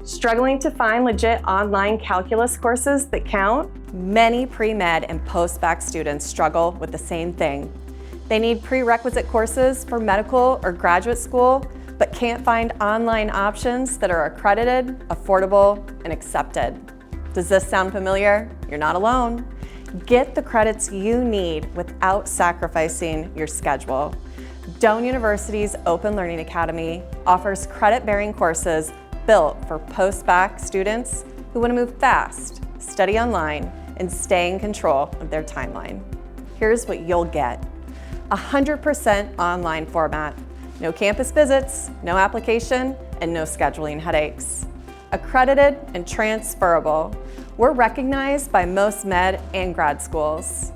Struggling to find legit online calculus courses that count? Many pre-med and post-bac students struggle with the same thing. They need prerequisite courses for medical or graduate school, but can't find online options that are accredited, affordable, and accepted. Does this sound familiar? You're not alone. Get the credits you need without sacrificing your schedule. Doane University's Open Learning Academy offers credit-bearing courses built for post-bac students who want to move fast, study online, and stay in control of their timeline. Here's what you'll get: 100% online format, no campus visits, no application, and no scheduling headaches. Accredited and transferable. We're recognized by most med and grad schools.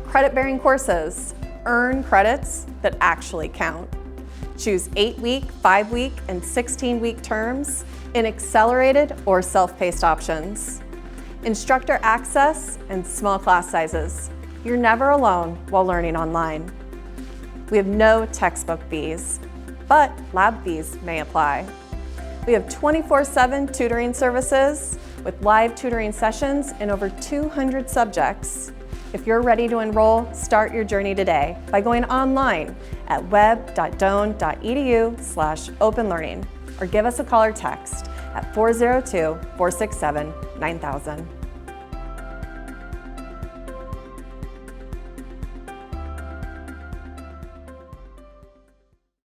Credit-bearing courses. Earn credits that actually count. Choose 8-week, 5-week, and 16-week terms in accelerated or self-paced options. Instructor access and small class sizes. You're never alone while learning online. We have no textbook fees, but lab fees may apply. We have 24/7 tutoring services with live tutoring sessions in over 200 subjects. If you're ready to enroll, start your journey today by going online at web.doane.edu/openlearning or give us a call or text at 402-467-9000.